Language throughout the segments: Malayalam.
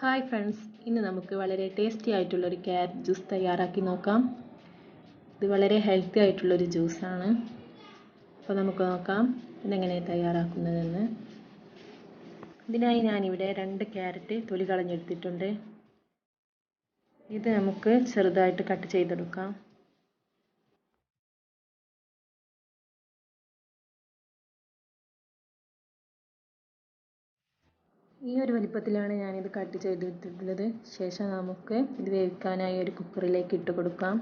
ഹായ് ഫ്രണ്ട്സ്, ഇന്ന് നമുക്ക് വളരെ ടേസ്റ്റി ആയിട്ടുള്ളൊരു ക്യാരറ്റ് ജ്യൂസ് തയ്യാറാക്കി നോക്കാം. ഇത് വളരെ ഹെൽത്തി ആയിട്ടുള്ളൊരു ജ്യൂസാണ്. അപ്പോൾ നമുക്ക് നോക്കാം ഇതെങ്ങനെ തയ്യാറാക്കുന്നതെന്ന്. ഇതിനായി ഞാനിവിടെ 2 ക്യാരറ്റ് തൊലി കളഞ്ഞെടുത്തിട്ടുണ്ട്. ഇത് നമുക്ക് ചെറുതായിട്ട് കട്ട് ചെയ്തെടുക്കാം. ഈ ഒരു വലിപ്പത്തിലാണ് ഞാനിത് കട്ട് ചെയ്തെടുത്തിട്ടുള്ളത്. ശേഷം നമുക്ക് ഇത് വേവിക്കാനായി ഒരു കുക്കറിലേക്ക് ഇട്ട് കൊടുക്കാം.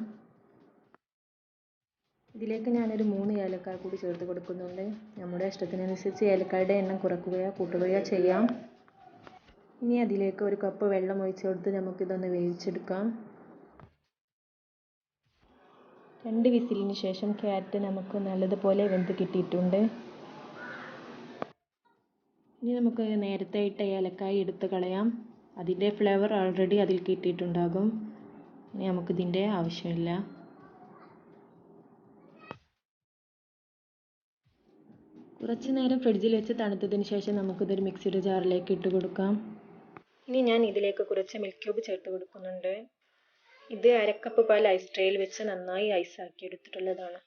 ഇതിലേക്ക് ഞാനൊരു 3 ഏലക്കായ കൂടി ചേർത്ത് കൊടുക്കുന്നുണ്ട്. നമ്മുടെ ഇഷ്ടത്തിനനുസരിച്ച് ഏലക്കായുടെ എണ്ണം കുറയ്ക്കുകയോ കൂട്ടുകയോ ചെയ്യാം. ഇനി അതിലേക്ക് 1 കപ്പ് വെള്ളം ഒഴിച്ച് കൊടുത്ത് നമുക്കിതൊന്ന് വേവിച്ചെടുക്കാം. 2 വിസിലിന് ശേഷം ക്യാരറ്റ് നമുക്ക് നല്ലതുപോലെ വെന്ത് കിട്ടിയിട്ടുണ്ട്. ഇനി നമുക്ക് നേരത്തെ ഇട്ട ഏലക്കായ എടുത്ത് കളയാം. അതിൻ്റെ ഫ്ലേവർ ഓൾറെഡി അതിൽ കിട്ടിയിട്ടുണ്ടാകും. ഇനി നമുക്കിതിൻ്റെ ആവശ്യമില്ല. കുറച്ച് നേരം ഫ്രിഡ്ജിൽ വെച്ച് തണുത്തതിന് ശേഷം നമുക്കിതൊരു മിക്സിയുടെ ജാറിലേക്ക് ഇട്ട് കൊടുക്കാം. ഇനി ഞാൻ ഇതിലേക്ക് കുറച്ച് മിൽക്ക് ക്യൂബ് ചേർത്ത് കൊടുക്കുന്നുണ്ട്. ഇത് 1/2 കപ്പ് പാൽ ഐസ് ട്രേയിൽ വെച്ച് നന്നായി ഐസാക്കി എടുത്തിട്ടുള്ളതാണ്.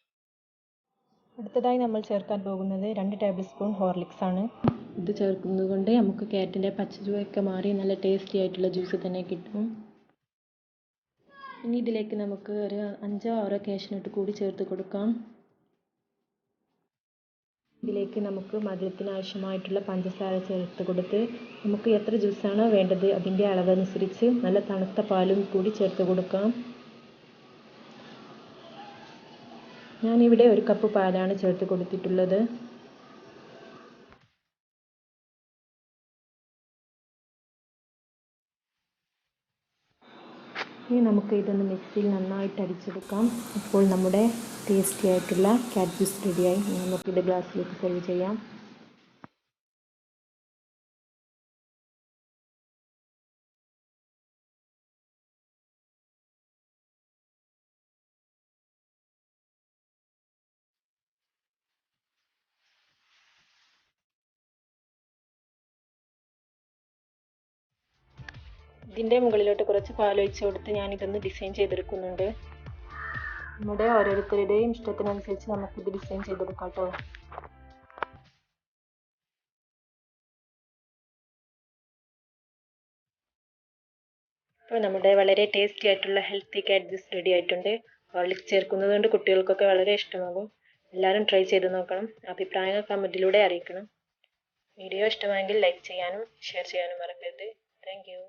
അടുത്തതായി നമ്മൾ ചേർക്കാൻ പോകുന്നത് 2 ടേബിൾ സ്പൂൺ ഹോർലിക്സ് ആണ്. ഇത് ചേർക്കുന്നത് കൊണ്ട് നമുക്ക് ക്യാരറ്റിൻ്റെ പച്ചച്ചുവയൊക്കെ മാറി നല്ല ടേസ്റ്റി ആയിട്ടുള്ള ജ്യൂസ് തന്നെ കിട്ടും. ഇനി ഇതിലേക്ക് നമുക്ക് ഒരു 5-6 കാഷ്യൂനട്ട് കൂടി ചേർത്ത് കൊടുക്കാം. ഇതിലേക്ക് നമുക്ക് മധുരത്തിന് ആവശ്യമായിട്ടുള്ള പഞ്ചസാര ചേർത്ത് കൊടുത്ത് നമുക്ക് എത്ര ജ്യൂസാണോ വേണ്ടത് അതിൻ്റെ അളവനുസരിച്ച് നല്ല തണുത്ത പാലും കൂടി ചേർത്ത് കൊടുക്കാം. ഞാനിവിടെ 1 കപ്പ് പാലാണ് ചേർത്ത് കൊടുത്തിട്ടുള്ളത്. ഇനി നമുക്ക് ഇതൊന്ന് മിക്സിയിൽ നന്നായിട്ട് അടിച്ചെടുക്കാം. ഇപ്പോൾ നമ്മുടെ ടേസ്റ്റി ആയിട്ടുള്ള ക്യാരറ്റ് ജ്യൂസ് റെഡിയായി. നമുക്കിത് ഗ്ലാസ്സിലേക്ക് സെർവ് ചെയ്യാം. ഇതിൻ്റെ മുകളിലോട്ട് കുറച്ച് പാലൊഴിച്ച് കൊടുത്ത് ഞാനിതൊന്ന് ഡിസൈൻ ചെയ്തെടുക്കുന്നുണ്ട്. നമ്മുടെ ഓരോരുത്തരുടെയും ഇഷ്ടത്തിനനുസരിച്ച് നമുക്കിത് ഡിസൈൻ ചെയ്തെടുക്കാം കേട്ടോ. അപ്പോൾ നമ്മുടെ വളരെ ടേസ്റ്റി ആയിട്ടുള്ള ഹെൽത്തി ക്യാരറ്റ് ജ്യൂസ് റെഡി ആയിട്ടുണ്ട്. ഹോർലിക്സ് ചേർക്കുന്നത് കൊണ്ട് കുട്ടികൾക്കൊക്കെ വളരെ ഇഷ്ടമാകും. എല്ലാവരും ട്രൈ ചെയ്ത് നോക്കണം. അഭിപ്രായങ്ങൾ കമൻറ്റിലൂടെ അറിയിക്കണം. വീഡിയോ ഇഷ്ടമായെങ്കിൽ ലൈക്ക് ചെയ്യാനും ഷെയർ ചെയ്യാനും മറക്കരുത്. Thank you.